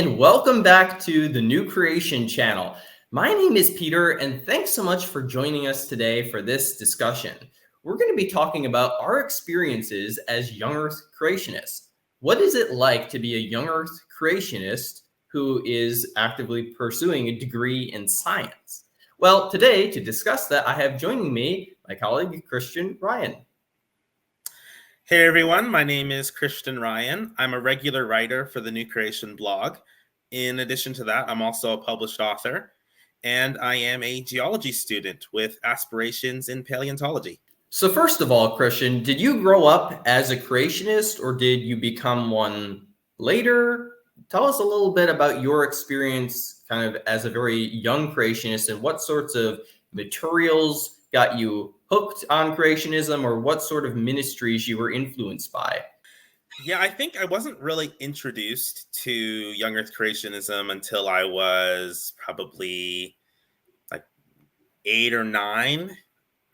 and welcome back to the New Creation channel. My name is Peter, and thanks so much for joining us today for this discussion. We're going to be talking about our experiences as young Earth creationists. What is it like to be a young Earth creationist who is actively pursuing a degree in science? Well, today, to discuss that, I have joining me my colleague, Christian Ryan. Hey everyone, my name is Christian Ryan. I'm a regular writer for the New Creation blog. In addition to that, I'm also a published author, and I am a geology student with aspirations in paleontology. So first of all, Christian, did you grow up as a creationist or did you become one later? Tell us a little bit about your experience kind of as a very young creationist and what sorts of materials got you hooked on creationism or what sort of ministries you were influenced by. Yeah, I think I wasn't really introduced to young Earth creationism until I was probably like 8 or 9.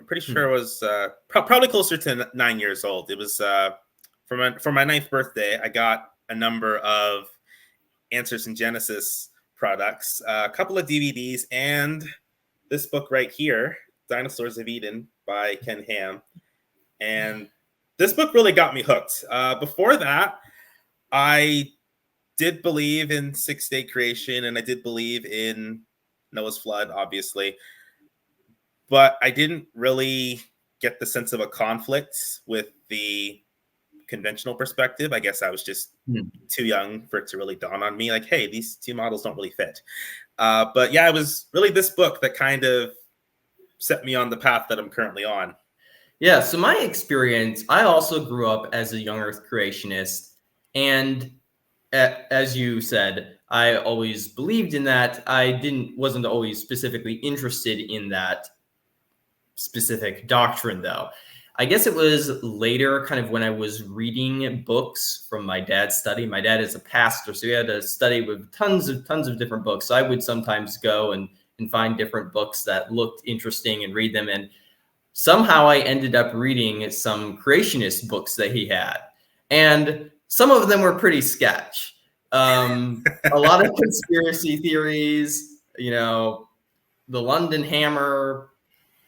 I'm pretty sure it was probably closer to 9 years old. It was for my 9th birthday. I got a number of Answers in Genesis products, a couple of DVDs, and this book right here, Dinosaurs of Eden by Ken Ham. And this book really got me hooked. Before that, I did believe in six-day creation, and I did believe in Noah's flood, obviously. But I didn't really get the sense of a conflict with the conventional perspective. I guess I was just too young for it to really dawn on me. Like, hey, these two models don't really fit. But yeah, it was really this book that kind of set me on the path that I'm currently on. Yeah, so my experience, I also grew up as a young Earth creationist. And as you said, I always believed in that. I wasn't always specifically interested in that specific doctrine, though. I guess it was later, kind of when I was reading books from my dad's study. My dad is a pastor, so he had a study with tons of different books. So I would sometimes go and find different books that looked interesting and read them. And somehow I ended up reading some creationist books that he had. And some of them were pretty sketch. A lot of conspiracy theories, the London Hammer,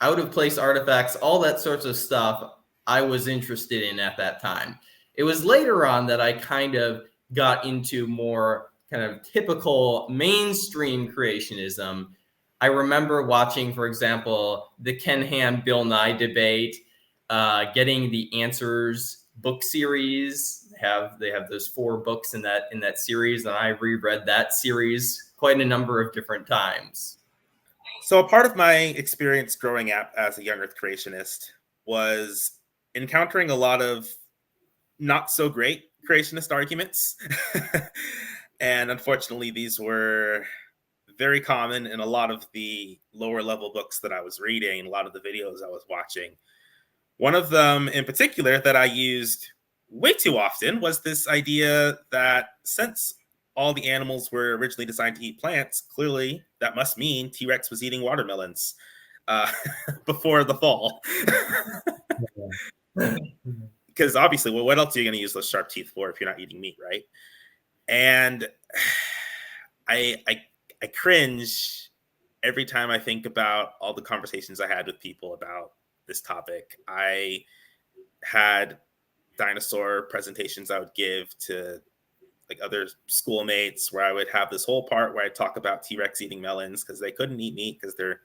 out of place artifacts, all that sorts of stuff I was interested in at that time. It was later on that I kind of got into more kind of typical mainstream creationism. I remember watching, for example, the Ken Ham Bill Nye debate, getting the Answers book series. They have those 4 books in that series, and I reread that series quite a number of different times. So a part of my experience growing up as a young Earth creationist was encountering a lot of not so great creationist arguments. And unfortunately, these were very common in a lot of the lower level books that I was reading, a lot of the videos I was watching. One of them in particular that I used way too often was this idea that since all the animals were originally designed to eat plants, clearly that must mean T-Rex was eating watermelons before the fall. Because obviously, well, what else are you going to use those sharp teeth for if you're not eating meat, right? And I cringe every time I think about all the conversations I had with people about this topic. I had dinosaur presentations I would give to like other schoolmates where I would have this whole part where I talk about T-Rex eating melons because they couldn't eat meat because their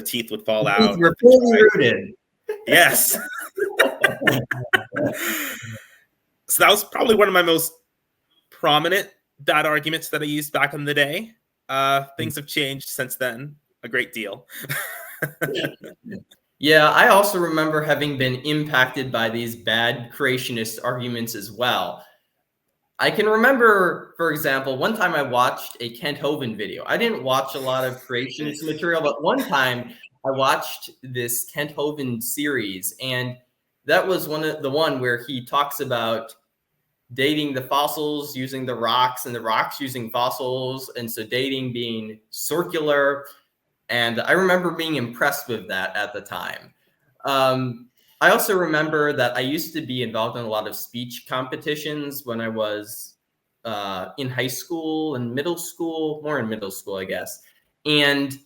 teeth would fall out. You're fully rooted. Yes. So that was probably one of my most prominent dad arguments that I used back in the day. Things have changed since then a great deal. Yeah, I also remember having been impacted by these bad creationist arguments as well. I can remember, for example, one time I watched a Kent Hovind video. I didn't watch a lot of creationist material, but one time I watched this Kent Hovind series, and that was one where he talks about dating the fossils using the rocks and the rocks using fossils, and so dating being circular. And I remember being impressed with that at the time. I also remember that I used to be involved in a lot of speech competitions when I was in high school and middle school, more in middle school, I guess. And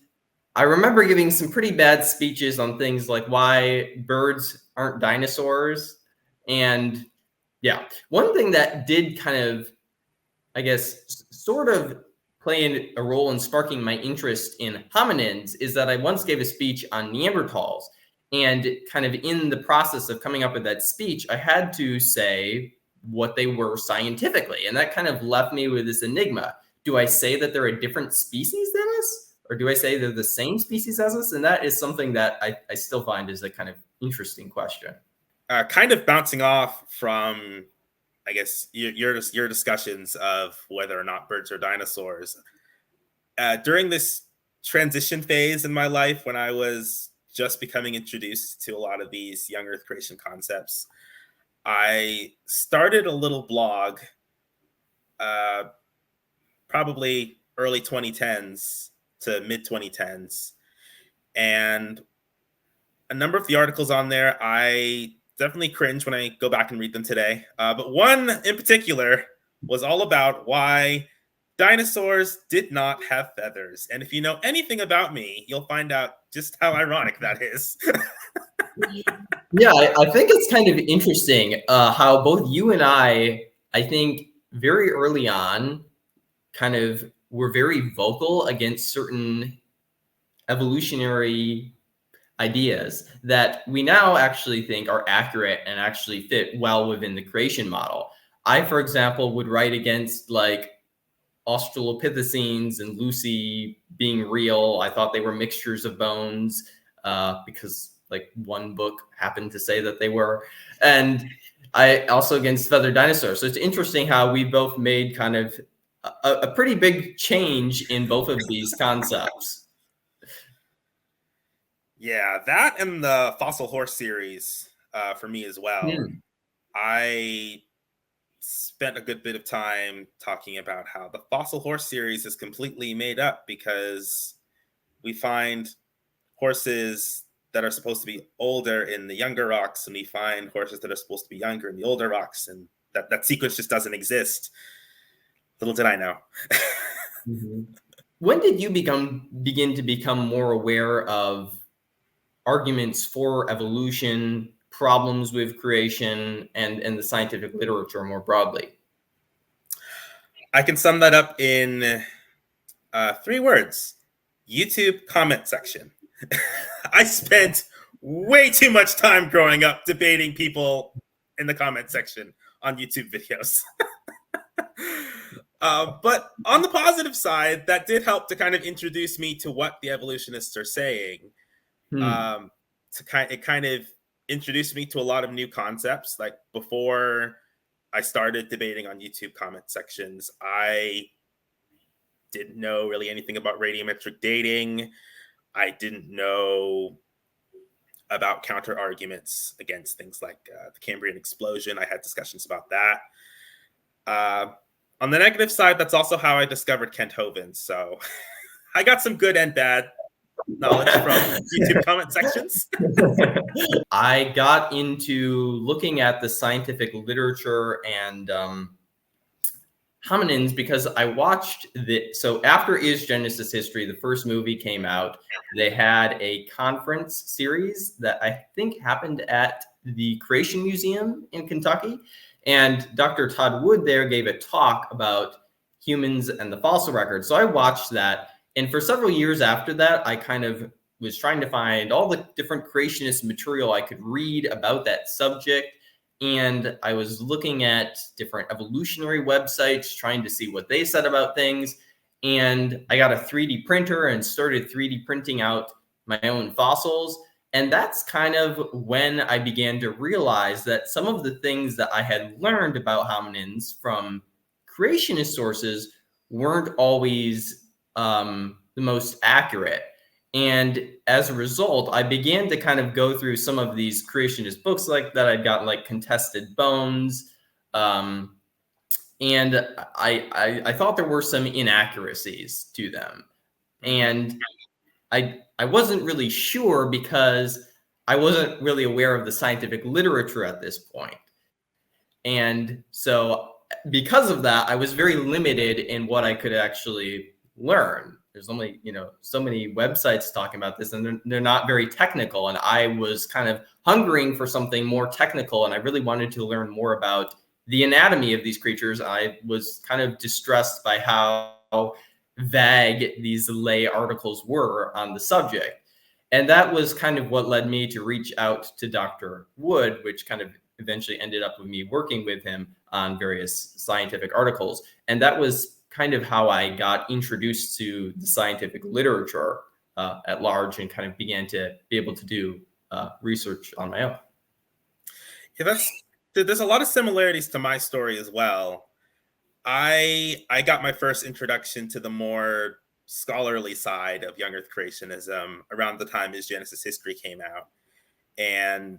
I remember giving some pretty bad speeches on things like why birds aren't dinosaurs. And yeah, one thing that did kind of, I guess, sort of playing a role in sparking my interest in hominins is that I once gave a speech on Neanderthals. And kind of in the process of coming up with that speech, I had to say what they were scientifically. And that kind of left me with this enigma. Do I say that they're a different species than us? Or do I say they're the same species as us? And that is something that I still find is a kind of interesting question. Kind of bouncing off from, I guess, your discussions of whether or not birds are dinosaurs. During this transition phase in my life, when I was just becoming introduced to a lot of these young Earth creation concepts, I started a little blog, probably early 2010s to mid 2010s. And a number of the articles on there, I definitely cringe when I go back and read them today. But one in particular was all about why dinosaurs did not have feathers. And if you know anything about me, you'll find out just how ironic that is. Yeah, I think it's kind of interesting how both you and I think very early on kind of were very vocal against certain evolutionary ideas that we now actually think are accurate and actually fit well within the creation model. I, for example, would write against like Australopithecines and Lucy being real. I thought they were mixtures of bones because like one book happened to say that they were. And I also against feathered dinosaurs. So it's interesting how we both made kind of a pretty big change in both of these concepts. Yeah, that and the Fossil Horse series for me as well. I spent a good bit of time talking about how the Fossil Horse series is completely made up because we find horses that are supposed to be older in the younger rocks, and we find horses that are supposed to be younger in the older rocks, and that sequence just doesn't exist. Little did I know. When did you begin to become more aware of arguments for evolution, problems with creation, and the scientific literature more broadly? I can sum that up in 3 words: YouTube comment section. I spent way too much time growing up debating people in the comment section on YouTube videos. But on the positive side, that did help to kind of introduce me to what the evolutionists are saying. It kind of introduced me to a lot of new concepts. Like before I started debating on YouTube comment sections, I didn't know really anything about radiometric dating. I didn't know about counter arguments against things like the Cambrian explosion. I had discussions about that. On the negative side, that's also how I discovered Kent Hovind. So I got some good and bad knowledge from YouTube comment sections. I got into looking at the scientific literature and hominins because I watched so after Is Genesis History, the first movie came out, they had a conference series that I think happened at the Creation Museum in Kentucky. And Dr. Todd Wood there gave a talk about humans and the fossil record. So I watched that. And for several years after that, I kind of was trying to find all the different creationist material I could read about that subject. And I was looking at different evolutionary websites, trying to see what they said about things. And I got a 3D printer and started 3D printing out my own fossils. And that's kind of when I began to realize that some of the things that I had learned about hominins from creationist sources weren't always the most accurate. And as a result, I began to kind of go through some of these creationist books like that I'd gotten, like Contested Bones. And I thought there were some inaccuracies to them. And I wasn't really sure because I wasn't really aware of the scientific literature at this point. And so because of that, I was very limited in what I could actually learn. There's only, so many websites talking about this, and they're not very technical. And I was kind of hungering for something more technical, and I really wanted to learn more about the anatomy of these creatures. I was kind of distressed by how vague these lay articles were on the subject. And that was kind of what led me to reach out to Dr. Wood, which kind of eventually ended up with me working with him on various scientific articles. And that was kind of how I got introduced to the scientific literature at large, and kind of began to be able to do research on my own. Yeah, there's a lot of similarities to my story as well. I got my first introduction to the more scholarly side of young Earth creationism around the time Is Genesis History came out, and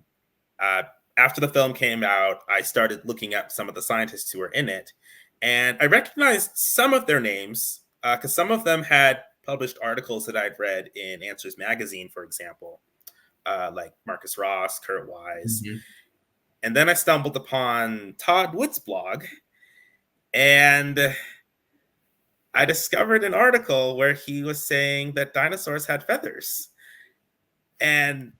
uh, after the film came out, I started looking up some of the scientists who were in it, and I recognized some of their names because some of them had published articles that I'd read in Answers magazine, for example, like Marcus Ross, Kurt Wise. Mm-hmm. And then I stumbled upon Todd Wood's blog, and I discovered an article where he was saying that dinosaurs had feathers. And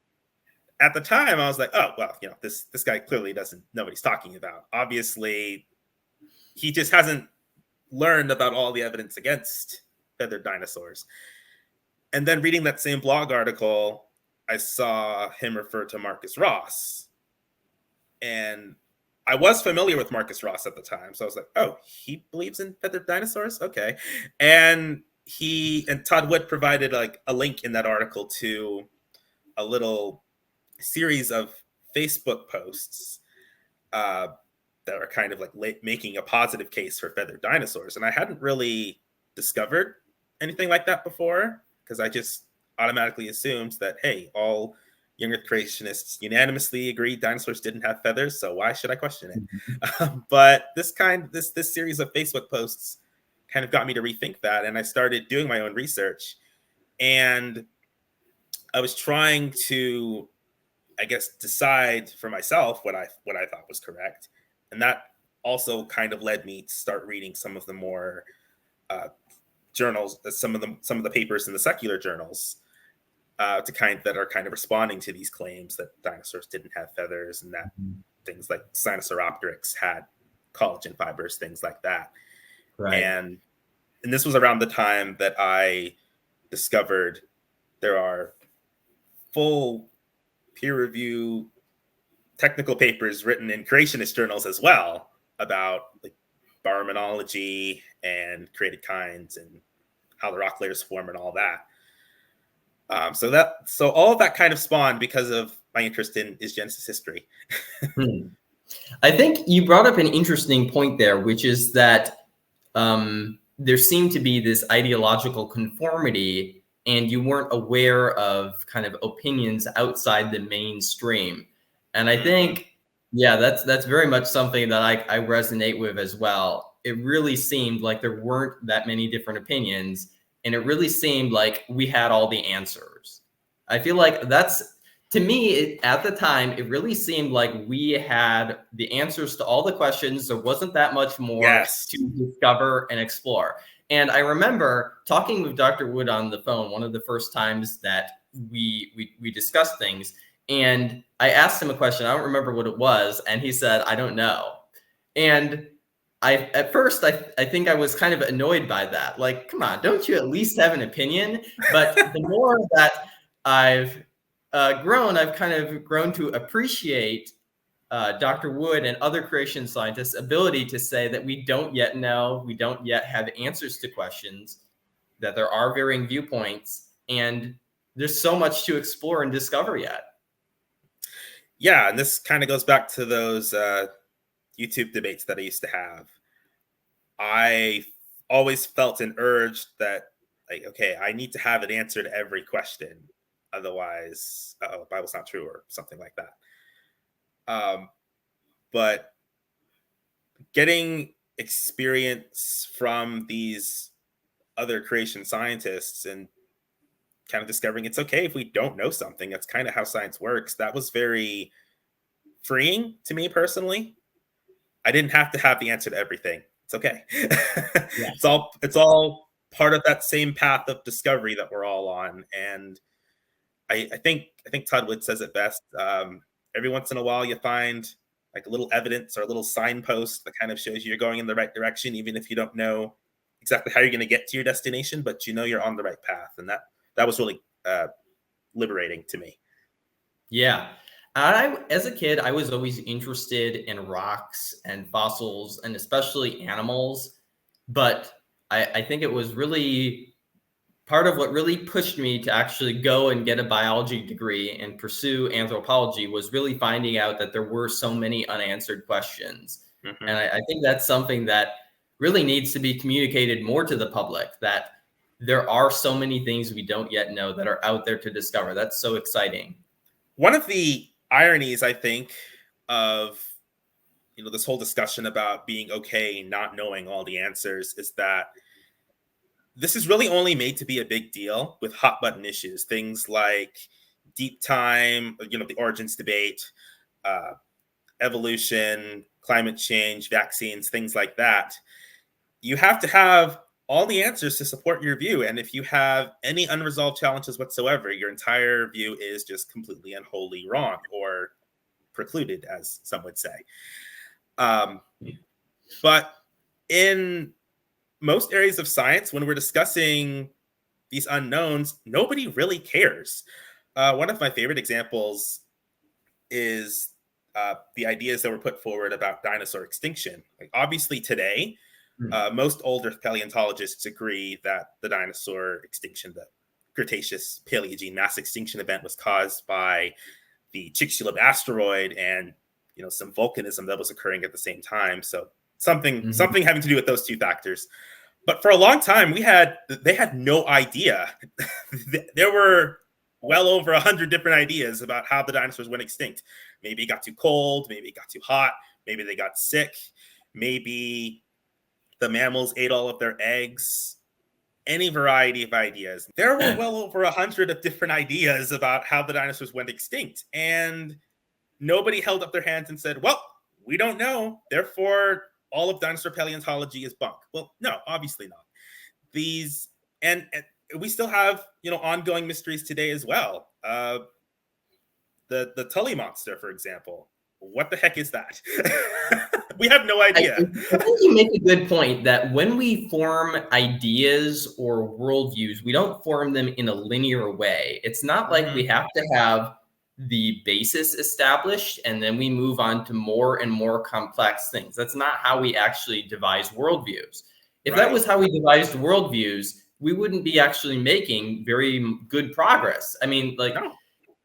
at the time, I was like, oh, well, this guy clearly doesn't know what he's talking about. Obviously, he just hasn't learned about all the evidence against feathered dinosaurs. And then reading that same blog article, I saw him refer to Marcus Ross. And I was familiar with Marcus Ross at the time. So I was like, oh, he believes in feathered dinosaurs? Okay. And Todd Wood provided like a link in that article to a little series of Facebook posts that are kind of like making a positive case for feathered dinosaurs. And I hadn't really discovered anything like that before, because I just automatically assumed that, hey, all young Earth creationists unanimously agreed dinosaurs didn't have feathers, so why should I question it? But this series of Facebook posts kind of got me to rethink that, and I started doing my own research, and I was trying to, I guess, decide for myself what I thought was correct, and that also kind of led me to start reading some of the more journals, some of the papers in the secular journals that are kind of responding to these claims that dinosaurs didn't have feathers, and that things like Sinosauropteryx had collagen fibers, things like that. Right. And this was around the time that I discovered there are full peer review technical papers written in creationist journals as well about like baraminology and created kinds and how the rock layers form and all that. So all of that kind of spawned because of my interest in Is Genesis History. I think you brought up an interesting point there, which is that there seemed to be this ideological conformity, and you weren't aware of kind of opinions outside the mainstream. And I think, yeah, that's very much something that I resonate with as well. It really seemed like there weren't that many different opinions, and it really seemed like we had all the answers. I feel like that's, to me, at the time, it really seemed like we had the answers to all the questions. There wasn't that much more to discover and explore. And I remember talking with Dr. Wood on the phone one of the first times that we discussed things. And I asked him a question. I don't remember what it was. And he said, I don't know. And at first, I think I was kind of annoyed by that. Like, come on, don't you at least have an opinion? But the more that I've grown, I've kind of grown to appreciate Dr. Wood and other creation scientists' ability to say that we don't yet know, we don't yet have answers to questions, that there are varying viewpoints, and there's so much to explore and discover yet. Yeah, and this kind of goes back to those YouTube debates that I used to have. I always felt an urge that, like, okay, I need to have an answer to every question. Otherwise, the Bible's not true or something like that. But getting experience from these other creation scientists and kind of discovering it's okay if we don't know something. That's kind of how science works. That was very freeing to me personally. I didn't have to have the answer to everything. It's okay. Yeah. It's all part of that same path of discovery that we're all on. And I think Todd Wood says it best. Every once in a while, you find like a little evidence or a little signpost that kind of shows you're going in the right direction, even if you don't know exactly how you're going to get to your destination, but you know you're on the right path. And that was really liberating to me. Yeah. As a kid, I was always interested in rocks and fossils and especially animals. But I think it was really part of what really pushed me to actually go and get a biology degree and pursue anthropology was really finding out that there were so many unanswered questions. Mm-hmm. And I think that's something that really needs to be communicated more to the public, that there are so many things we don't yet know that are out there to discover. That's so exciting. One of the ironies, I think, of this whole discussion about being okay not knowing all the answers is that this is really only made to be a big deal with hot button issues, things like deep time, the origins debate, uh, evolution, climate change, vaccines, things like that. You have to have all the answers to support your view. And if you have any unresolved challenges whatsoever, your entire view is just completely and wholly wrong, or precluded, as some would say. But in most areas of science, when we're discussing these unknowns, nobody really cares. One of my favorite examples is the ideas that were put forward about dinosaur extinction. Like, obviously, today, most old Earth paleontologists agree that the dinosaur extinction, the Cretaceous Paleogene mass extinction event, was caused by the Chicxulub asteroid and some volcanism that was occurring at the same time. So something having to do with those two factors. But for a long time, they had no idea. There were well over 100 different ideas about how the dinosaurs went extinct. Maybe it got too cold, maybe it got too hot, maybe they got sick, maybe the mammals ate all of their eggs. Any variety of ideas. There were well over 100 of different ideas about how the dinosaurs went extinct, and nobody held up their hands and said, well, we don't know, therefore all of dinosaur paleontology is bunk. Well, no, obviously not. These and we still have ongoing mysteries today as well. The Tully monster, for example. What the heck is that? We have no idea. I think you make a good point that when we form ideas or worldviews, we don't form them in a linear way. It's not like we have to have the basis established and then we move on to more and more complex things. That's not how we actually devise worldviews. If that was how we devised worldviews, we wouldn't be actually making very good progress. I mean, like, No.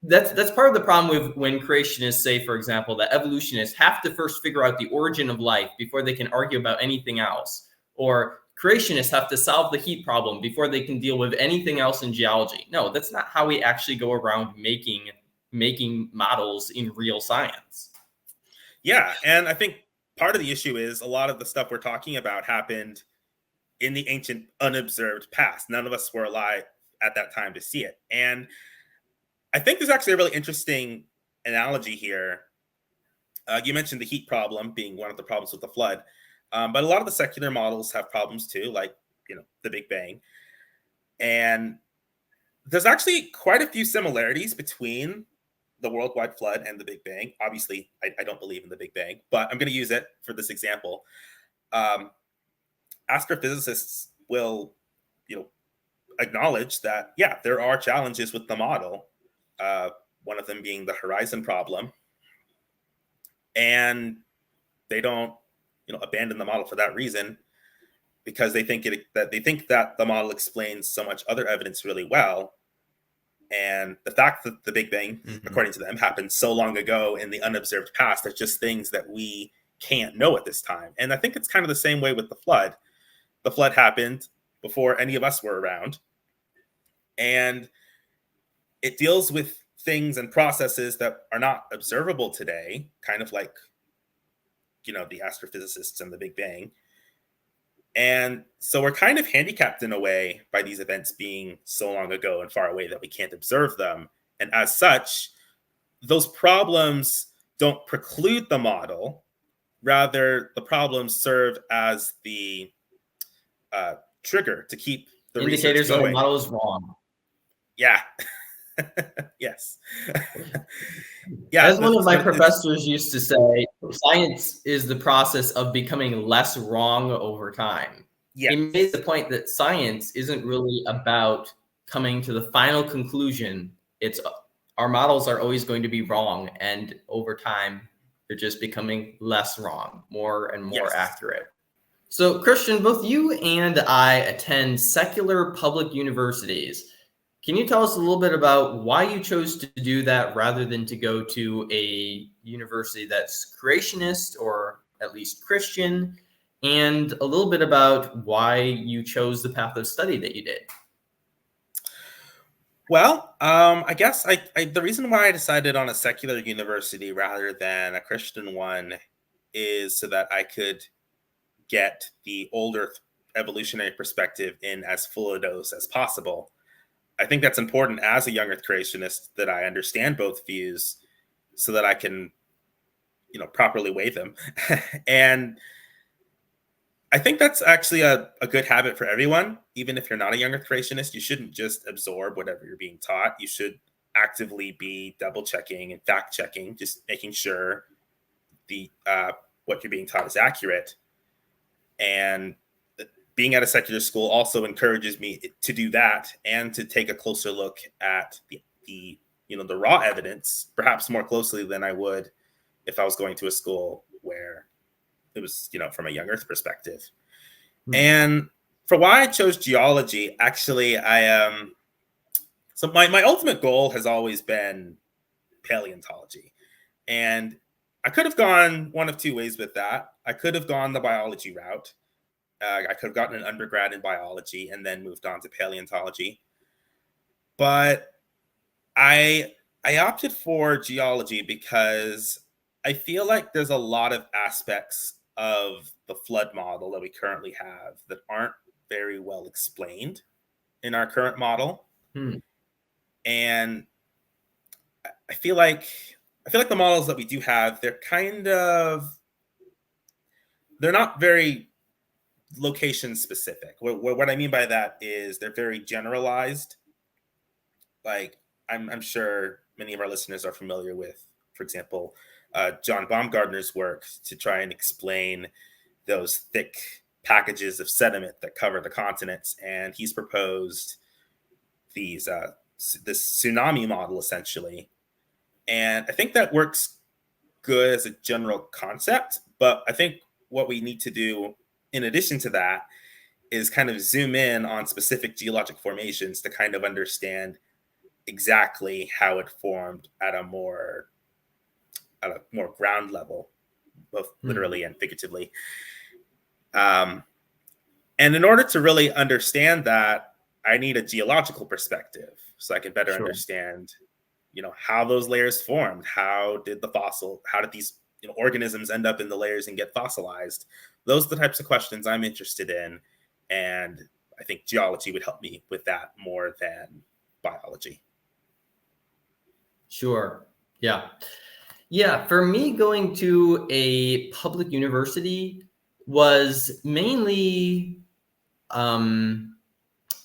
That's part of the problem with when creationists say, for example, that evolutionists have to first figure out the origin of life before they can argue about anything else. Or creationists have to solve the heat problem before they can deal with anything else in geology. No, that's not how we actually go around making models in real science. Yeah, and I think part of the issue is a lot of the stuff we're talking about happened in the ancient unobserved past. None of us were alive at that time to see it. And I think there's actually a really interesting analogy here. You mentioned the heat problem being one of the problems with the flood, but a lot of the secular models have problems too, like the Big Bang. And there's actually quite a few similarities between the worldwide flood and the Big Bang. Obviously, I don't believe in the Big Bang, but I'm going to use it for this example. Astrophysicists will, acknowledge that, yeah, there are challenges with the model. One of them being the horizon problem, and they don't, abandon the model for that reason, because they think that the model explains so much other evidence really well. And the fact that the Big Bang, according to them, happened so long ago in the unobserved past are just things that we can't know at this time. And I think it's kind of the same way with the flood. The flood happened before any of us were around, and it deals with things and processes that are not observable today, kind of like, the astrophysicists and the Big Bang. And so we're kind of handicapped in a way by these events being so long ago and far away that we can't observe them. And as such, those problems don't preclude the model, Rather, the problems serve as the trigger to keep the research Indicators that our going. model is wrong. Yeah. Yes. Yeah. As one of my professors used to say, science is the process of becoming less wrong over time. Yes. He made the point that science isn't really about coming to the final conclusion. It's our models are always going to be wrong, and over time, they're just becoming less wrong, more and more Yes. accurate. So, Christian, both you and I attend secular public universities. Can you tell us a little bit about why you chose to do that rather than to go to a university that's creationist or at least Christian, and a little bit about why you chose the path of study that you did? Well, I guess the reason why I decided on a secular university rather than a Christian one is so that I could get the older evolutionary perspective in as full a dose as possible. I think that's important as a young Earth creationist that I understand both views so that I can, properly weigh them. And I think that's actually a good habit for everyone. Even if you're not a young Earth creationist, you shouldn't just absorb whatever you're being taught. You should actively be double checking and fact checking, just making sure the what you're being taught is accurate. And being at a secular school also encourages me to do that and to take a closer look at the raw evidence, perhaps more closely than I would if I was going to a school where it was, from a young Earth perspective. And for why I chose geology, actually, so my ultimate goal has always been paleontology. And I could have gone one of two ways with that. I could have gone the biology route. I could have gotten an undergrad in biology and then moved on to paleontology. But I opted for geology because I feel like there's a lot of aspects of the flood model that we currently have that aren't very well explained in our current model. And I feel like the models that we do have, they're not very location specific. What I mean by that is they're very generalized. Like I'm sure many of our listeners are familiar with, for example, John Baumgartner's work to try and explain those thick packages of sediment that cover the continents, and he's proposed this tsunami model essentially, and I think that works good as a general concept. But I think what we need to do in addition to that is kind of zoom in on specific geologic formations to kind of understand exactly how it formed at a more ground level, both literally and figuratively. And in order to really understand that, I need a geological perspective so I can better understand, how those layers formed. How did these organisms end up in the layers and get fossilized? Those are the types of questions I'm interested in. And I think geology would help me with that more than biology. Sure. Yeah. Yeah. For me, going to a public university was mainly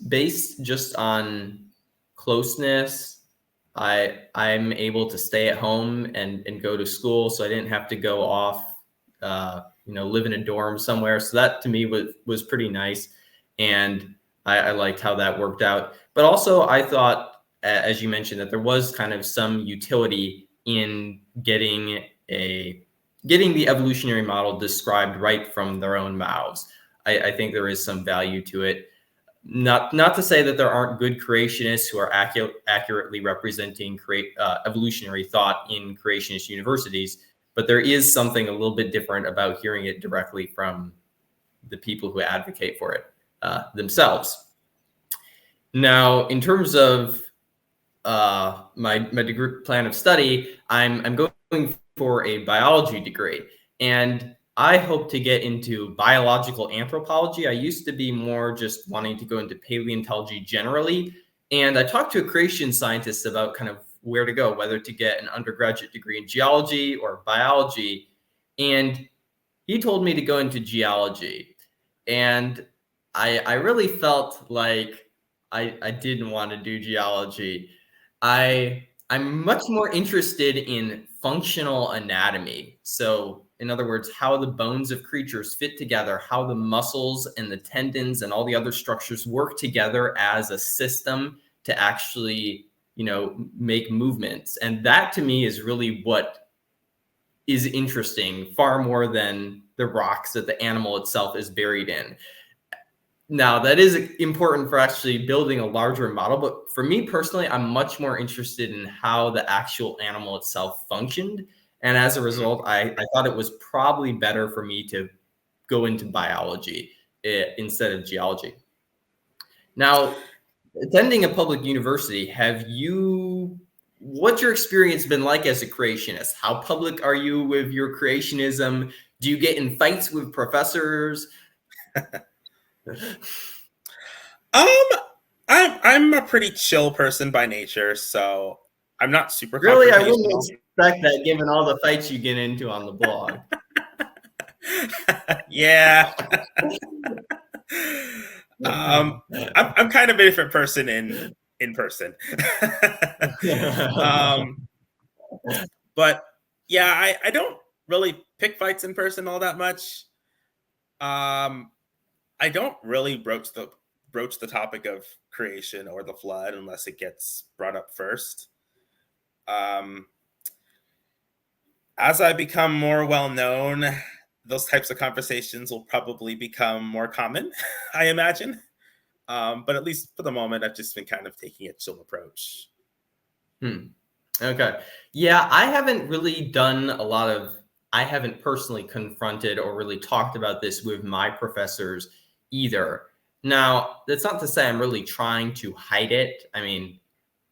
based just on closeness. I'm able to stay at home and go to school, so I didn't have to go off, live in a dorm somewhere. So that to me was pretty nice, and I liked how that worked out. But also, I thought, as you mentioned, that there was kind of some utility in getting the evolutionary model described right from their own mouths. I think there is some value to it. Not to say that there aren't good creationists who are accurately representing evolutionary thought in creationist universities, but there is something a little bit different about hearing it directly from the people who advocate for it themselves. Now, in terms of my degree plan of study, I'm going for a biology degree, and I hope to get into biological anthropology. I used to be more just wanting to go into paleontology generally. And I talked to a creation scientist about kind of where to go, whether to get an undergraduate degree in geology or biology. And he told me to go into geology, and I really felt like I didn't want to do geology. I'm much more interested in functional anatomy. So, in other words, how the bones of creatures fit together, how the muscles and the tendons and all the other structures work together as a system to actually, make movements. And that to me is really what is interesting, far more than the rocks that the animal itself is buried in. Now, that is important for actually building a larger model, but for me personally, I'm much more interested in how the actual animal itself functioned. And as a result, I thought it was probably better for me to go into biology instead of geology. Now, attending a public university, what's your experience been like as a creationist? How public are you with your creationism? Do you get in fights with professors? Um, I'm a pretty chill person by nature, so I'm not super Really, I wouldn't confrontational. expect that given all the fights you get into on the blog. Yeah. um, I'm kind of a different person in person. um, but yeah, I don't really pick fights in person all that much. Um, I don't really broach the topic of creation or the flood unless it gets brought up first. Um, as I become more well known, those types of conversations will probably become more common, I imagine. But at least for the moment, I've just been kind of taking a chill approach. Okay. Yeah, I haven't personally confronted or really talked about this with my professors either. Now, that's not to say I'm really trying to hide it. I mean,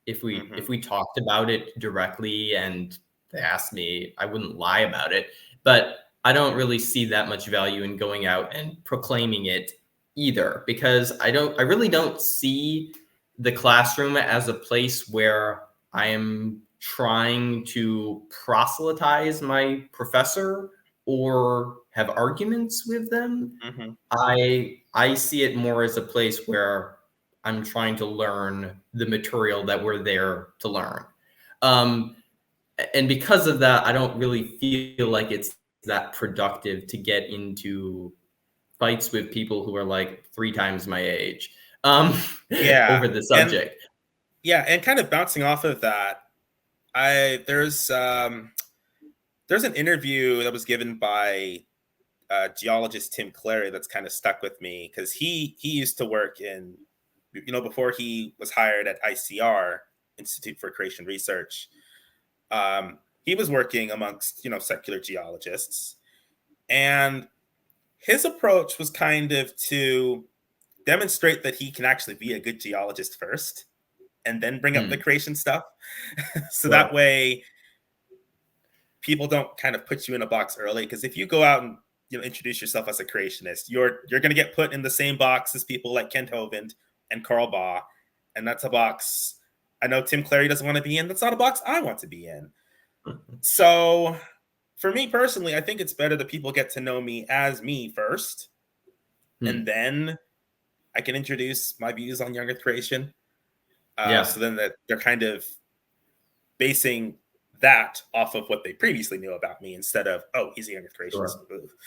Mm-hmm. if we talked about it directly and they asked me, I wouldn't lie about it. But I don't really see that much value in going out and proclaiming it either, because I really don't see the classroom as a place where I am trying to proselytize my professor or have arguments with them. Mm-hmm. I see it more as a place where I'm trying to learn the material that we're there to learn. Um, and because of that, I don't really feel like it's that productive to get into fights with people who are like 3 times my age um, Yeah, over the and subject. yeah, and kind of bouncing off of that, I there's an interview that was given by geologist Tim Clary that's kind of stuck with me because he used to work in, before he was hired at ICR, Institute for Creation Research. He was working amongst secular geologists, and his approach was kind of to demonstrate that he can actually be a good geologist first, and then bring up the Hmm, creation stuff, so that sure. way people don't kind of put you in a box early. Because if you go out and introduce yourself as a creationist, you're going to get put in the same box as people like Kent Hovind and Carl Baugh, and that's a box I know Tim Clary doesn't want to be in. That's not a box I want to be in. So for me personally, I think it's better that people get to know me as me first, and Hmm. then I can introduce my views on young Earth creation. Yeah, So then that they're kind of basing that off of what they previously knew about me instead of, oh, he's a young Earth creationist.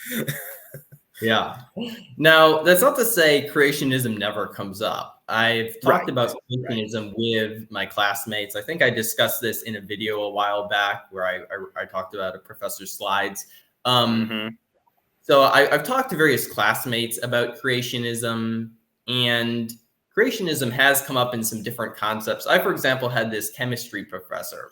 sure. Yeah. Now, that's not to say creationism never comes up. I've talked Right. about Right. creationism with my classmates. I think I discussed this in a video a while back where I talked about a professor's slides. Um, Mm-hmm. so I've talked to various classmates about creationism, and creationism has come up in some different concepts. I, for example, had this chemistry professor.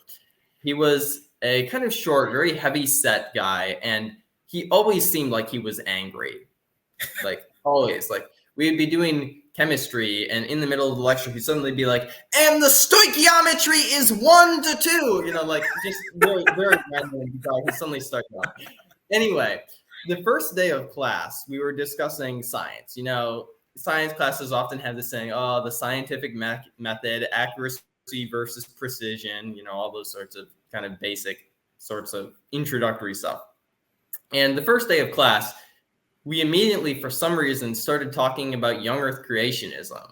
He was a kind of short, very heavy set guy, and he always seemed like he was angry, like always. Like we'd be doing chemistry, and in the middle of the lecture, he'd suddenly be like, "And the stoichiometry is 1 to 2." Like just very, very random. He suddenly started on. Anyway, the first day of class, we were discussing science. Science classes often have this saying, "Oh, the scientific method, accuracy versus precision." All those sorts of kind of basic sorts of introductory stuff. And the first day of class, we immediately, for some reason, started talking about young Earth creationism.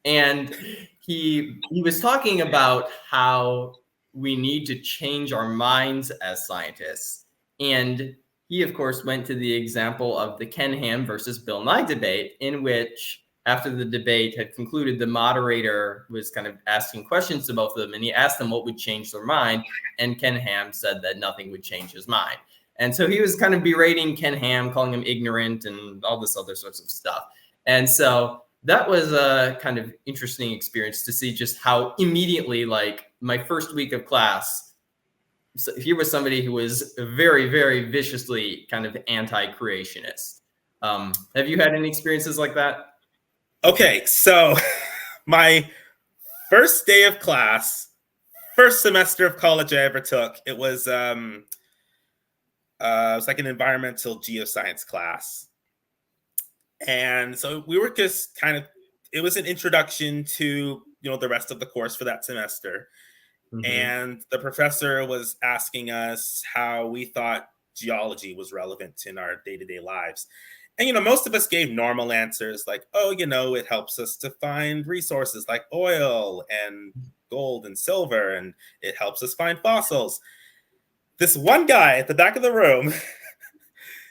And he was talking about how we need to change our minds as scientists. And he, of course, went to the example of the Ken Ham versus Bill Nye debate, in which, after the debate had concluded, the moderator was kind of asking questions to both of them, and he asked them what would change their mind. And Ken Ham said that nothing would change his mind. And so he was kind of berating Ken Ham, calling him ignorant and all this other sorts of stuff. And so that was a kind of interesting experience to see just how immediately, like my first week of class, so here was somebody who was very, very viciously kind of anti-creationist. Have you had any experiences like that? Okay, so my first day of class, first semester of college I ever took, it was like an environmental geoscience class. And so we were just kind of, it was an introduction to, the rest of the course for that semester. Mm-hmm. And the professor was asking us how we thought geology was relevant in our day-to-day lives. And, most of us gave normal answers like, oh, it helps us to find resources like oil and gold and silver, and it helps us find fossils. This one guy at the back of the room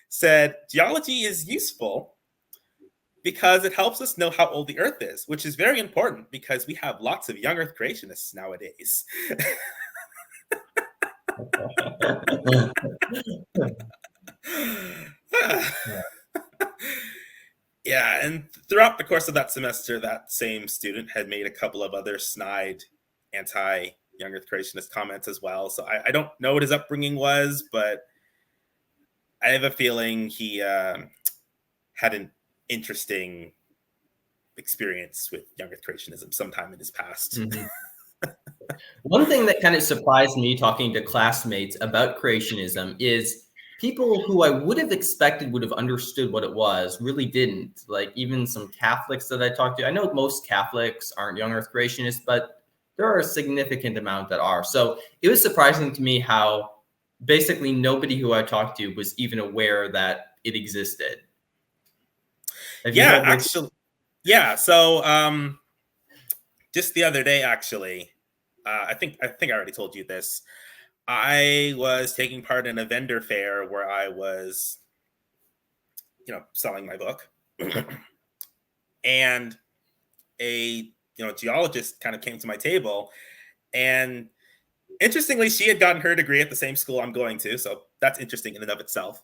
said, geology is useful because it helps us know how old the Earth is, which is very important because we have lots of young Earth creationists nowadays. Yeah, and throughout the course of that semester, that same student had made a couple of other snide anti-young Earth creationist comments as well. So I don't know what his upbringing was, but I have a feeling he had an interesting experience with young Earth creationism sometime in his past. Mm-hmm. One thing that kind of surprised me talking to classmates about creationism is people who I would have expected would have understood what it was really didn't. Like even some Catholics that I talked to, I know most Catholics aren't young Earth creationists, but there are a significant amount that are. So it was surprising to me how basically nobody who I talked to was even aware that it existed. Yeah, actually, yeah. So just the other day, actually, I think I already told you this. I was taking part in a vendor fair where I was, selling my book, and a geologist kind of came to my table, and interestingly, she had gotten her degree at the same school I'm going to, so that's interesting in and of itself.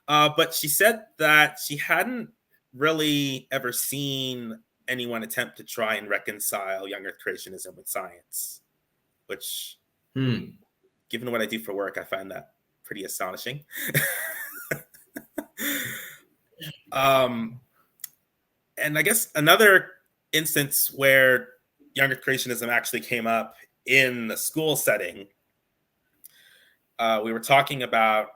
But she said that she hadn't really ever seen anyone attempt to try and reconcile young Earth creationism with science, which, given what I do for work, I find that pretty astonishing. And I guess another instance where young Earth creationism actually came up in the school setting, we were talking about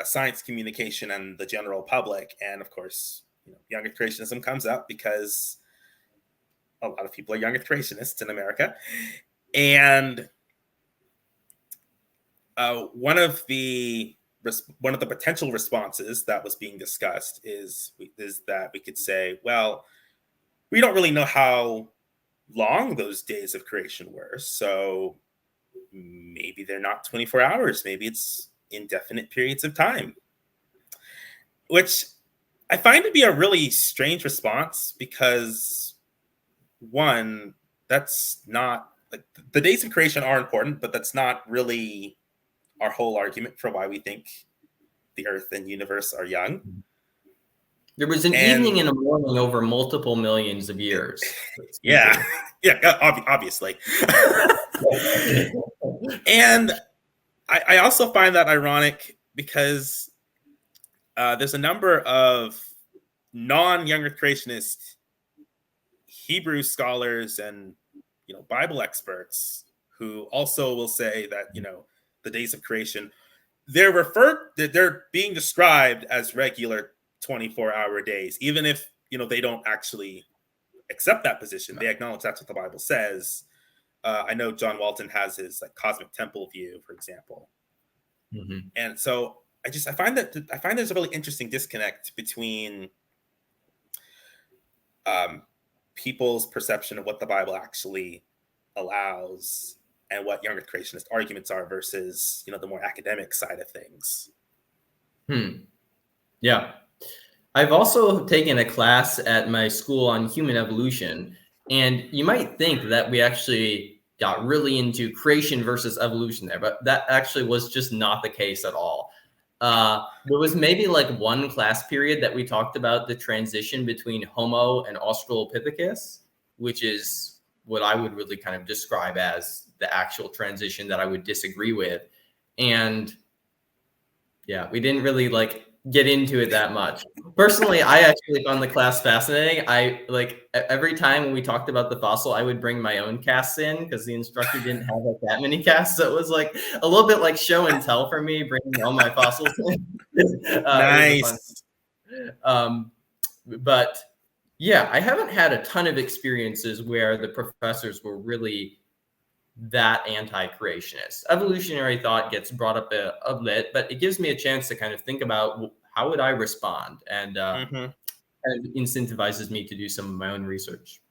science communication and the general public. And of course, young Earth creationism comes up because a lot of people are young Earth creationists in America. And one of the potential responses that was being discussed is that we could say, well, we don't really know how long those days of creation were. So maybe they're not 24 hours. Maybe it's indefinite periods of time, which I find to be a really strange response because, one, that's not like the days of creation are important, but that's not really our whole argument for why we think the Earth and universe are young. There was an evening and a morning over multiple millions of years. Yeah, obviously. And I also find that ironic because there's a number of non-young Earth creationist Hebrew scholars and Bible experts who also will say that the days of creation they're being described as regular 24-hour days, even if they don't actually accept that position. They acknowledge that's what the Bible says. I know John Walton has his cosmic temple view, for example. Mm-hmm. And so I find there's a really interesting disconnect between people's perception of what the Bible actually allows and what young Earth creationist arguments are versus the more academic side of things. Yeah. I've also taken a class at my school on human evolution, and you might think that we actually got really into creation versus evolution there, but that actually was just not the case at all. There was maybe like one class period that we talked about the transition between Homo and Australopithecus, which is what I would really kind of describe as the actual transition that I would disagree with. And yeah, we didn't really like get into it that much. Personally, I actually found the class fascinating. I like every time when we talked about the fossil, I would bring my own casts in because the instructor didn't have like that many casts. So it was like a little bit like show and tell for me, bringing all my fossils in. It was a fun. Nice. But yeah, I haven't had a ton of experiences where the professors were really that anti-creationist. Evolutionary thought gets brought up a bit, but it gives me a chance to kind of think about how would I respond, and kind of incentivizes me to do some of my own research.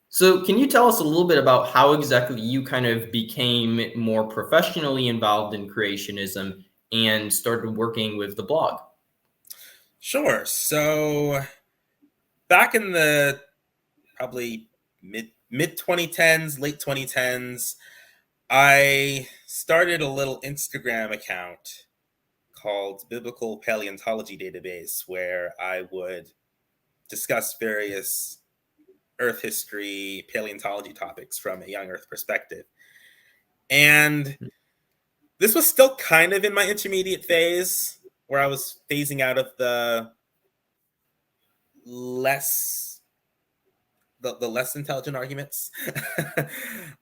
So can you tell us a little bit about how exactly you kind of became more professionally involved in creationism and started working with the blog? Sure. So back in the probably mid 2010s, late 2010s, I started a little Instagram account called Biblical Paleontology Database, where I would discuss various Earth history, paleontology topics from a young Earth perspective. And this was still kind of in my intermediate phase, where I was phasing out of the less intelligent arguments,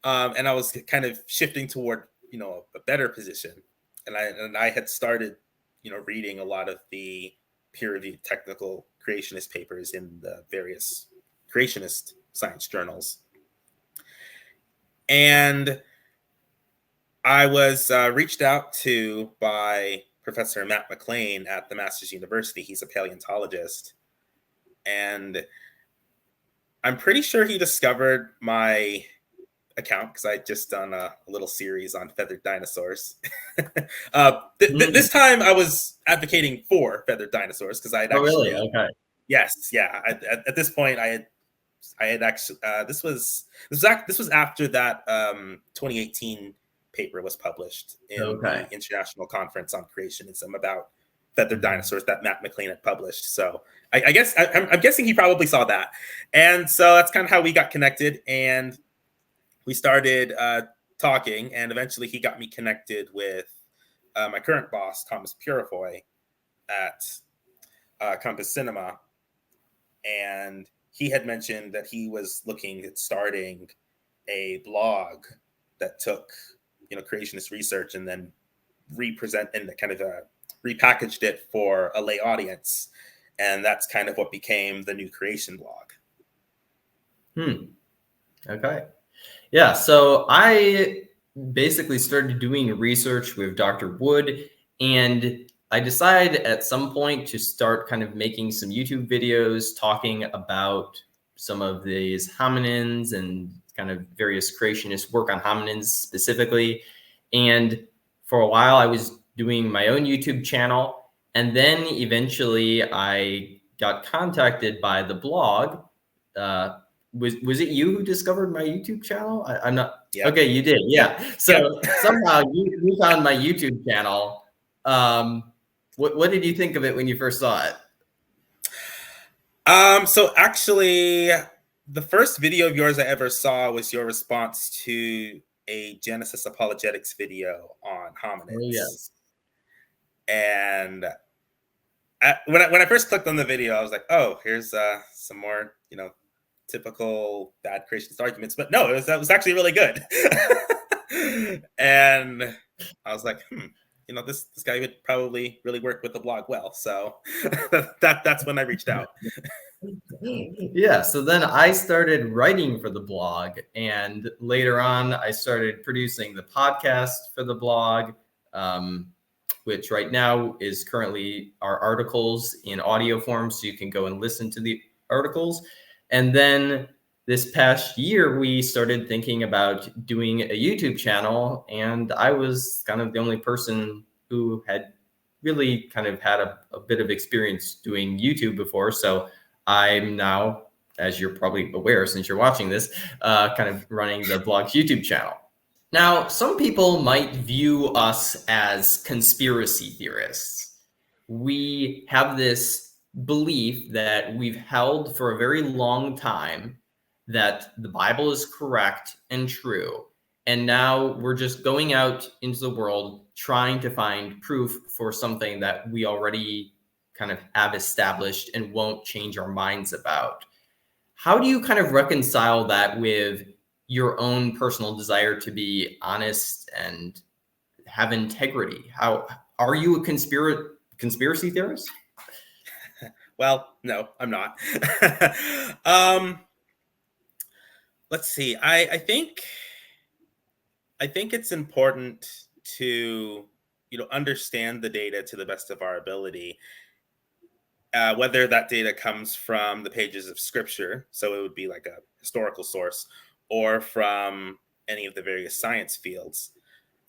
and I was kind of shifting toward a better position, and I had started reading a lot of the peer-reviewed technical creationist papers in the various creationist science journals, and I was reached out to by Professor Matt McLean at the Masters University. He's a paleontologist, and I'm pretty sure he discovered my account because I had just done a little series on feathered dinosaurs. This time I was advocating for feathered dinosaurs because I had actually. Really? Okay. Yes, yeah. At this point, I had actually. This was after that 2018 paper was published in the International Conference on Creationism about feathered dinosaurs that Matt McLean had published. So I guess I'm guessing he probably saw that, and so that's kind of how we got connected, and we started talking, and eventually he got me connected with my current boss, Thomas Purifoy, at Compass Cinema, and he had mentioned that he was looking at starting a blog that took creationist research and then repackaged it for a lay audience, and that's kind of what became the New Creation blog. Okay. Yeah, so I basically started doing research with Dr. Wood, and I decided at some point to start kind of making some YouTube videos talking about some of these hominins and kind of various creationist work on hominins specifically. And for a while, I was doing my own YouTube channel. And then eventually I got contacted by the blog. Was it you who discovered my YouTube channel? I'm not. Yeah. Okay, you did. Yeah. So somehow you found my YouTube channel. What did you think of it when you first saw it? So actually, the first video of yours I ever saw was your response to a Genesis apologetics video on hominids. Oh, yes. And when I first clicked on the video, I was like, oh, here's some more, typical bad creationist arguments. But no, that was actually really good. And I was like, this guy would probably really work with the blog well. So that's when I reached out. Yeah, so then I started writing for the blog, and later on I started producing the podcast for the blog. which right now is currently our articles in audio form, so you can go and listen to the articles. And then this past year, we started thinking about doing a YouTube channel, and I was kind of the only person who had really kind of had a bit of experience doing YouTube before. So I'm now, as you're probably aware since you're watching this, kind of running the blog's YouTube channel. Now, some people might view us as conspiracy theorists. We have this belief that we've held for a very long time that the Bible is correct and true. And now we're just going out into the world trying to find proof for something that we already kind of have established and won't change our minds about. How do you kind of reconcile that with your own personal desire to be honest and have integrity? How are you a conspiracy theorist? Well, no, I'm not. Let's see. I think it's important to understand the data to the best of our ability. Whether that data comes from the pages of scripture, so it would be like a historical source, or from any of the various science fields.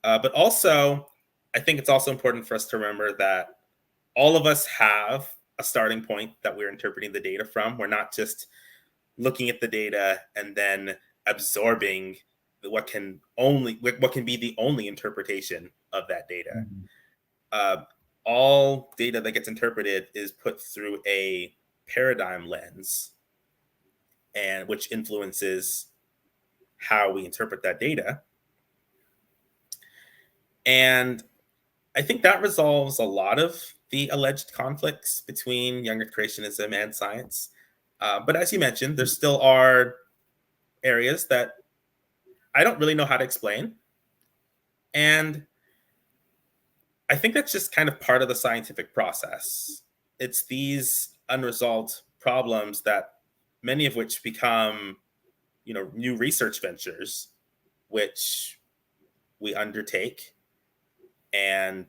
But also, I think it's also important for us to remember that all of us have a starting point that we're interpreting the data from. We're not just looking at the data and then absorbing what can be the only interpretation of that data. Mhm. All data that gets interpreted is put through a paradigm lens, and which influences how we interpret that data. And I think that resolves a lot of the alleged conflicts between young earth creationism and science. But as you mentioned, there still are areas that I don't really know how to explain. And I think that's just kind of part of the scientific process. It's these unresolved problems that many of which become, new research ventures, which we undertake. And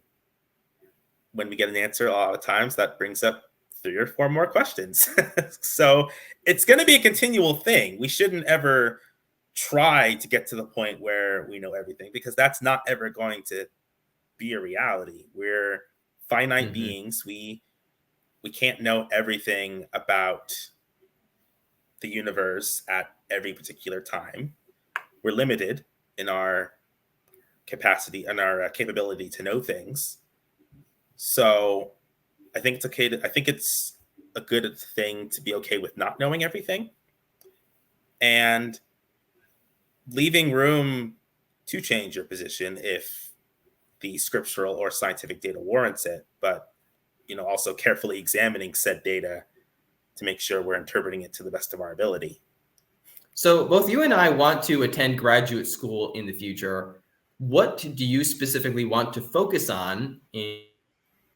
when we get an answer, a lot of times that brings up 3 or 4 more questions. So it's going to be a continual thing. We shouldn't ever try to get to the point where we know everything, because that's not ever going to be a reality. We're finite Mhm. beings. We can't know everything about the universe at every particular time. We're limited in our capacity and our capability to know things. So I think it's okay I think it's a good thing to be okay with not knowing everything, and leaving room to change your position if the scriptural or scientific data warrants it, but also carefully examining said data to make sure we're interpreting it to the best of our ability. So both you and I want to attend graduate school in the future. What do you specifically want to focus on in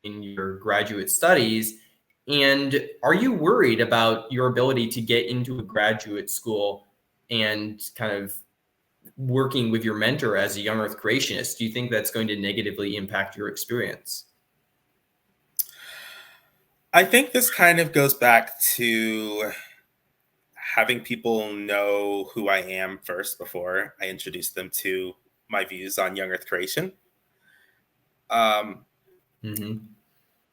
your graduate studies? And are you worried about your ability to get into a graduate school and kind of working with your mentor as a young earth creationist? Do you think that's going to negatively impact your experience? I think this kind of goes back to having people know who I am first before I introduce them to my views on young earth creation. Um, Mm-hmm.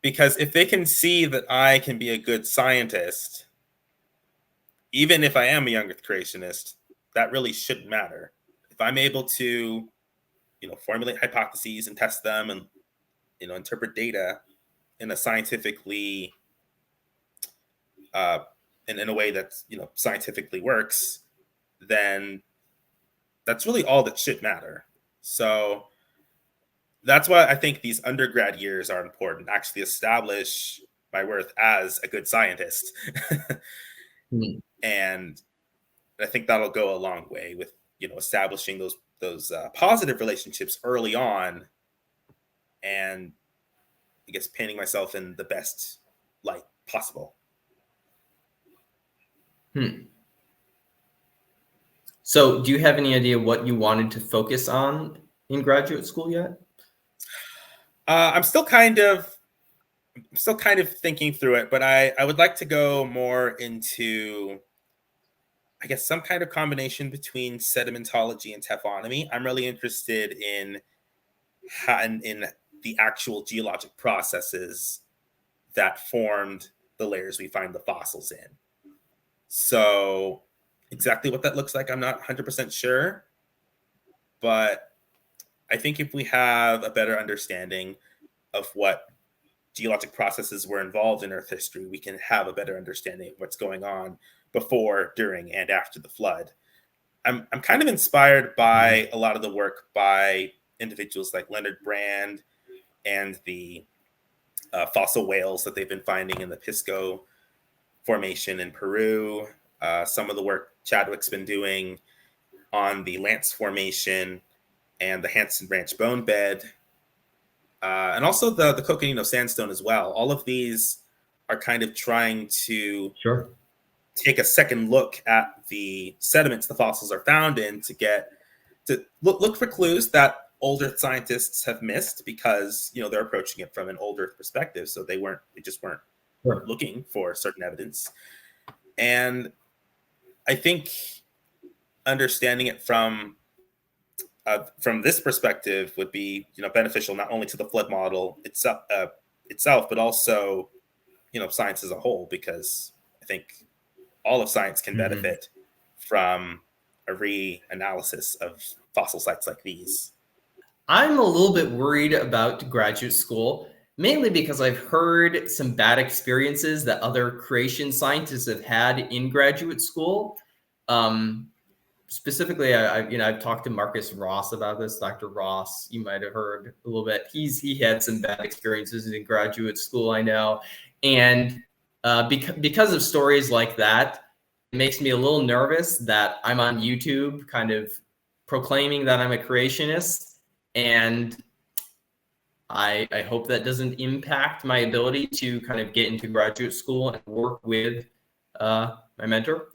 because if they can see that I can be a good scientist, even if I am a young earth creationist, that really shouldn't matter. If I'm able to, formulate hypotheses and test them, and interpret data in a scientifically uh, in a way that's scientifically works, then that's really all that should matter. So that's why I think these undergrad years are important. Actually, establish my worth as a good scientist, and I think that'll go a long way with establishing those positive relationships early on, and I guess painting myself in the best light possible. Hmm. So do you have any idea what you wanted to focus on in graduate school yet? I'm still kind of thinking through it, but I would like to go more into, I guess, some kind of combination between sedimentology and taphonomy. I'm really interested in in the actual geologic processes that formed the layers we find the fossils in. So exactly what that looks like, I'm not 100% sure, but I think if we have a better understanding of what geologic processes were involved in Earth history, we can have a better understanding of what's going on before, during, and after the flood. I'm kind of inspired by a lot of the work by individuals like Leonard Brand and the fossil whales that they've been finding in the Pisco Formation in Peru. Some of the work Chadwick's been doing on the Lance Formation and the Hanson Branch bone bed, and also the Coconino Sandstone as well. All of these are kind of trying to Sure. take a second look at the sediments the fossils are found in to get to look for clues that old Earth scientists have missed, because they're approaching it from an old Earth perspective, so they just weren't Sure. looking for certain evidence. And I think understanding it from this perspective would be beneficial not only to the flood model itself, but also science as a whole, because I think all of science can Mhm. benefit from a reanalysis of fossil sites like these. I'm a little bit worried about graduate school, mainly because I've heard some bad experiences that other creation scientists have had in graduate school. Um, Specifically, I've talked to Marcus Ross about this. Dr. Ross, you might have heard a little bit. He had some bad experiences in graduate school, I know, and because of stories like that, it makes me a little nervous that I'm on YouTube, kind of proclaiming that I'm a creationist, and I hope that doesn't impact my ability to kind of get into graduate school and work with my mentor.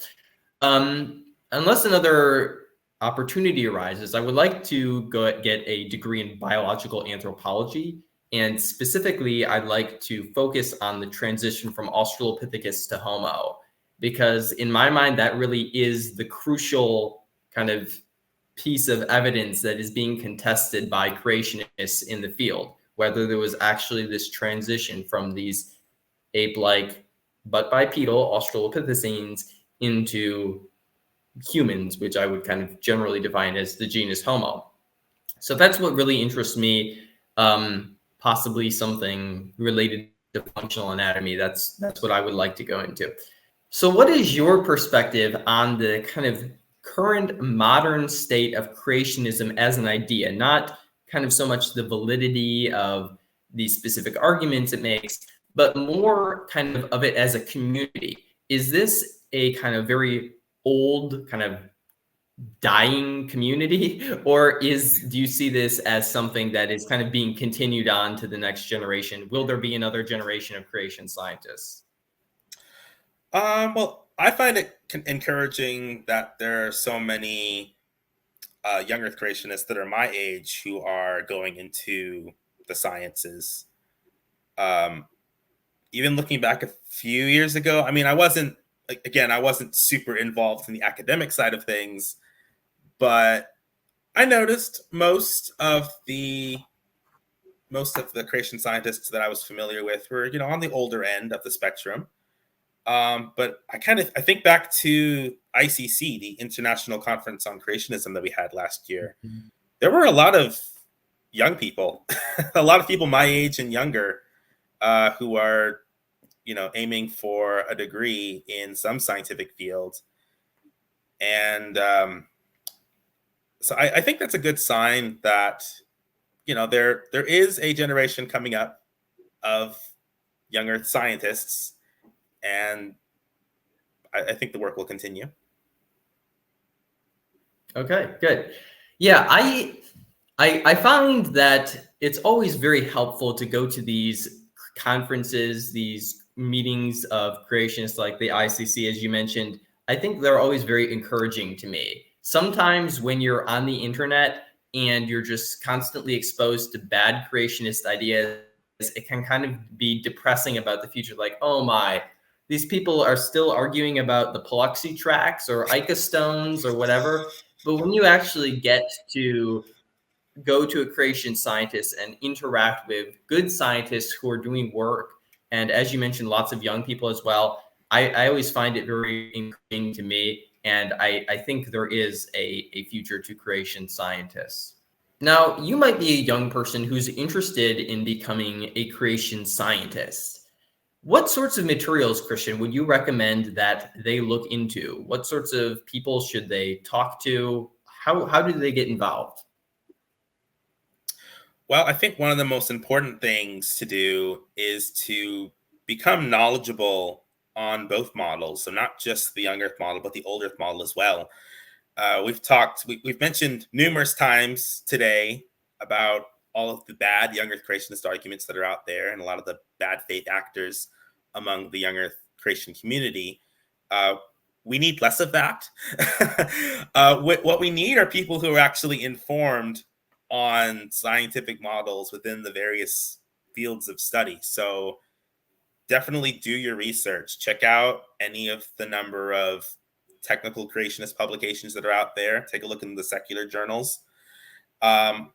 Unless another opportunity arises, I would like to go get a degree in biological anthropology. And specifically, I'd like to focus on the transition from Australopithecus to Homo, because in my mind, that really is the crucial kind of piece of evidence that is being contested by creationists in the field, whether there was actually this transition from these ape-like but bipedal Australopithecines into humans, which I would kind of generally define as the genus Homo. So that's what really interests me. Possibly something related to functional anatomy. That's what I would like to go into. So, what is your perspective on the kind of current modern state of creationism as an idea? Not kind of so much the validity of the specific arguments it makes, but more kind of it as a community. Is this a kind of very old, kind of dying community, or do you see this as something that is kind of being continued on to the next generation? Will there be another generation of creation scientists? Well, I find it encouraging that there are so many young Earth creationists that are my age who are going into the sciences. Um, Even looking back a few years ago, I mean, I wasn't super involved in the academic side of things, but I noticed most of the creation scientists that I was familiar with were, on the older end of the spectrum. But I think back to ICC, the International Conference on Creationism that we had last year. There were a lot of young people, a lot of people my age and younger, who are, aiming for a degree in some scientific field. And so I think that's a good sign that, there is a generation coming up of young Earth scientists, and I think the work will continue. Okay, good. Yeah, I find that it's always very helpful to go to these conferences, these meetings of creationists like the ICC, as you mentioned. I think they're always very encouraging to me. Sometimes when you're on the internet, and you're just constantly exposed to bad creationist ideas, it can kind of be depressing about the future. Like, oh my, these people are still arguing about the Paluxy tracks or Ica stones or whatever. But when you actually get to go to a creation scientist and interact with good scientists who are doing work, and as you mentioned, lots of young people as well, I always find it very encouraging to me. And I think there is a future to creation scientists. Now, you might be a young person who's interested in becoming a creation scientist. What sorts of materials, Christian, would you recommend that they look into? What sorts of people should they talk to? How do they get involved? Well, I think one of the most important things to do is to become knowledgeable on both models. So not just the young Earth model, but the old Earth model as well. We've mentioned numerous times today about all of the bad young Earth creationist arguments that are out there and a lot of the bad faith actors among the young Earth creation community. Uh, we need less of that. What we need are people who are actually informed on scientific models within the various fields of study. So definitely do your research. Check out any of the number of technical creationist publications that are out there. Take a look in the secular journals. Um,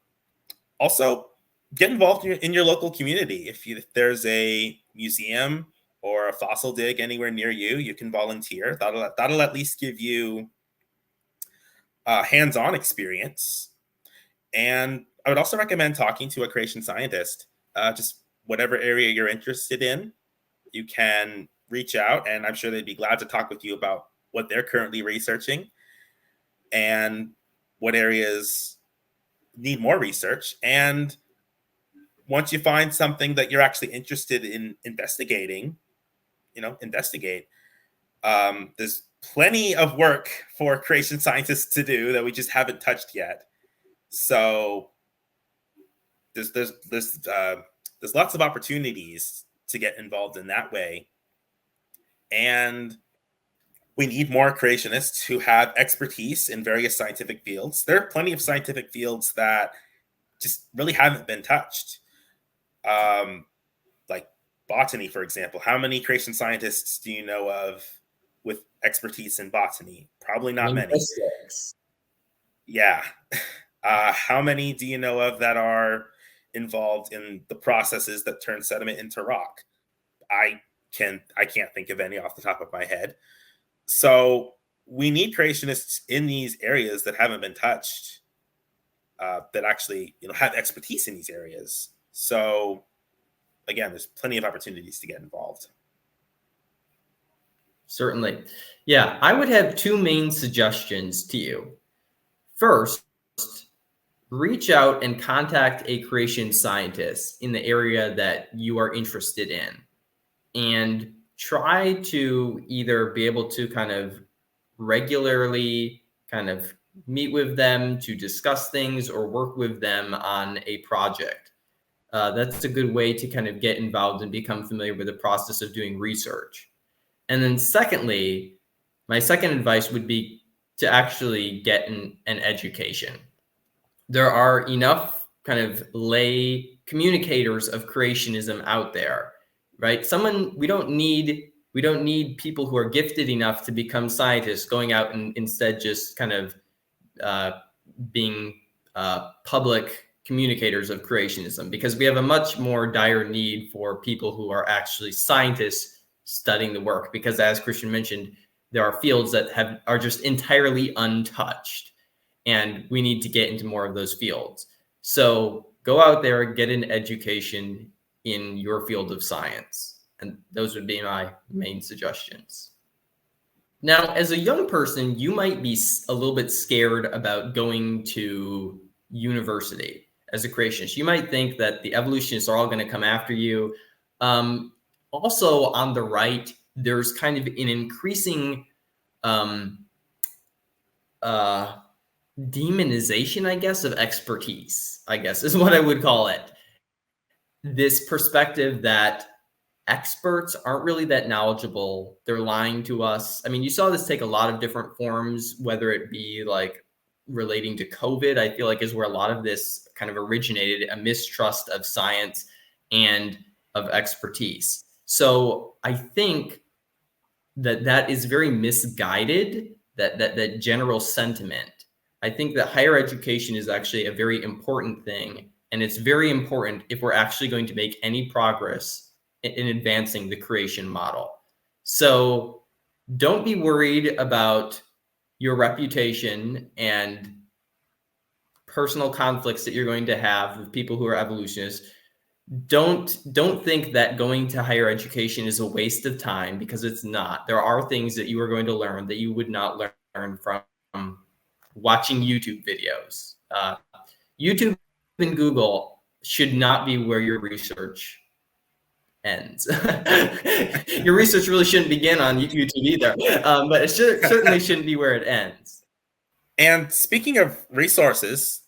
Also, get involved in your local community. If there's a museum or a fossil dig anywhere near you, you can volunteer. That'll at least give you hands-on experience. And I would also recommend talking to a creation scientist. Just whatever area you're interested in, you can reach out, and I'm sure they'd be glad to talk with you about what they're currently researching and what areas need more research. And once you find something that you're actually interested in investigating, investigate. There's plenty of work for creation scientists to do that we just haven't touched yet. So there's lots of opportunities to get involved in that way, and we need more creationists who have expertise in various scientific fields. There are plenty of scientific fields that just really haven't been touched, like botany, for example. How many creation scientists do you know of with expertise in botany? Probably not many. Linguistics. Yeah. How many do you know of that are involved in the processes that turn sediment into rock? I can't think of any off the top of my head. So we need creationists in these areas that haven't been touched, that actually have expertise in these areas. So again, there's plenty of opportunities to get involved. Certainly. Yeah, I would have two main suggestions to you. First, reach out and contact a creation scientist in the area that you are interested in, and try to either be able to kind of regularly kind of meet with them to discuss things or work with them on a project. That's a good way to kind of get involved and become familiar with the process of doing research. And then secondly, my second advice would be to actually get an education. There are enough kind of lay communicators of creationism out there, right? We don't need people who are gifted enough to become scientists going out and instead just kind of uh, being public communicators of creationism, because we have a much more dire need for people who are actually scientists studying the work, because as Christian mentioned, there are fields that are just entirely untouched, and we need to get into more of those fields. So go out there, get an education in your field of science. And those would be my main suggestions. Now, as a young person, you might be a little bit scared about going to university as a creationist. You might think that the evolutionists are all going to come after you. Also, on the right, there's kind of an increasing demonization, I guess, of expertise, I guess is what I would call it. This perspective that experts aren't really that knowledgeable. They're lying to us. I mean, you saw this take a lot of different forms, whether it be like relating to COVID, I feel like is where a lot of this kind of originated, a mistrust of science and of expertise. So I think that is very misguided, that general sentiment. I think that higher education is actually a very important thing. And it's very important if we're actually going to make any progress in advancing the creation model. So don't be worried about your reputation and personal conflicts that you're going to have with people who are evolutionists. Don't think that going to higher education is a waste of time, because it's not. There are things that you are going to learn that you would not learn from watching YouTube videos. YouTube and Google should not be where your research ends. Your research really shouldn't begin on YouTube either, but it certainly shouldn't be where it ends. And speaking of resources,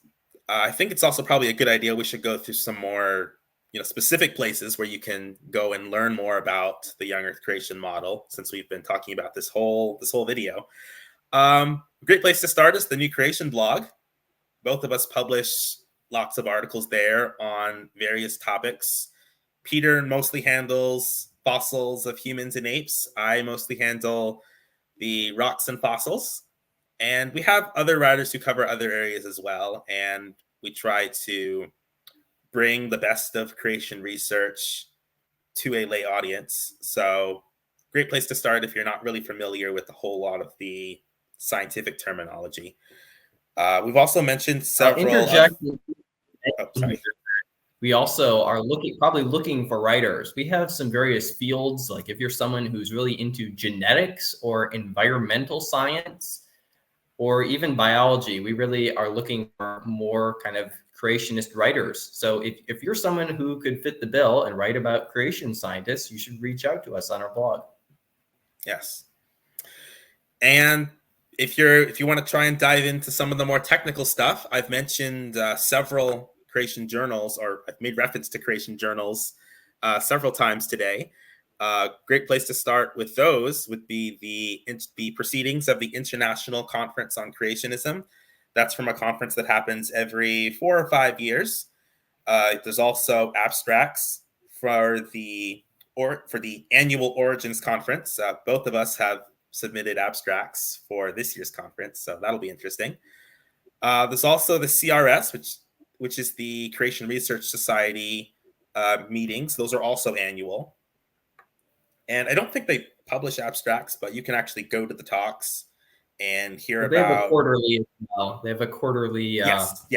I think it's also probably a good idea we should go through some more specific places where you can go and learn more about the young earth creation model, since we've been talking about this whole video. Great place to start is the New Creation blog. Both of us publish lots of articles there on various topics. Peter mostly handles fossils of humans and apes. I mostly handle the rocks and fossils. And we have other writers who cover other areas as well. And we try to bring the best of creation research to a lay audience. So great place to start if you're not really familiar with a whole lot of the scientific terminology. We've also mentioned several. Sorry. We also are probably looking for writers. We have some various fields, like if you're someone who's really into genetics or environmental science, or even biology, we really are looking for more kind of creationist writers. So if you're someone who could fit the bill and write about creation scientists, you should reach out to us on our blog. Yes. And if you want to try and dive into some of the more technical stuff, I've mentioned several creation journals, or I've made reference to creation journals several times today. Great place to start with those would be the proceedings of the International Conference on Creationism. That's from a conference that happens every 4 or 5 years. There's also abstracts for the annual Origins Conference. Both of us have submitted abstracts for this year's conference, so that'll be interesting. There's also the CRS, which is the Creation Research Society meetings. Those are also annual. And I don't think they publish abstracts, but you can actually go to the talks and hear about. They have a quarterly as well. They have a quarterly. Yes.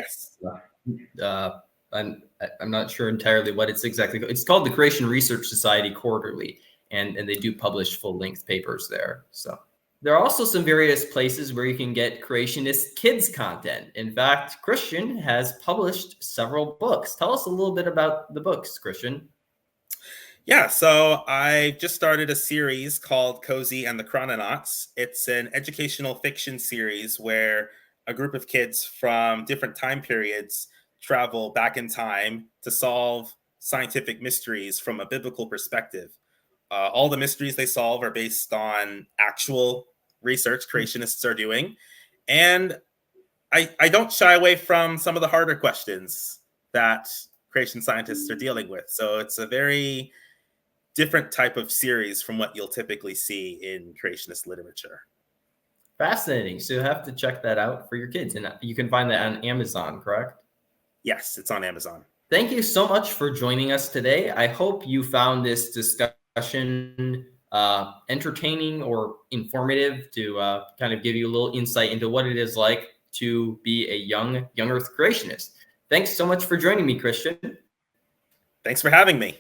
I'm not sure entirely what it's exactly. It's called the Creation Research Society Quarterly, and they do publish full-length papers there. So there are also some various places where you can get creationist kids content. In fact, Christian has published several books. Tell us a little bit about the books, Christian. Yeah, so I just started a series called Cozy and the Chrononauts. It's an educational fiction series where a group of kids from different time periods travel back in time to solve scientific mysteries from a biblical perspective. All the mysteries they solve are based on actual research creationists are doing. And I don't shy away from some of the harder questions that creation scientists are dealing with. So it's a very different type of series from what you'll typically see in creationist literature. Fascinating. So you have to check that out for your kids. And you can find that on Amazon, correct? Yes, it's on Amazon. Thank you so much for joining us today. I hope you found this discussion entertaining or informative to kind of give you a little insight into what it is like to be a young Earth creationist. Thanks so much for joining me, Christian. Thanks for having me.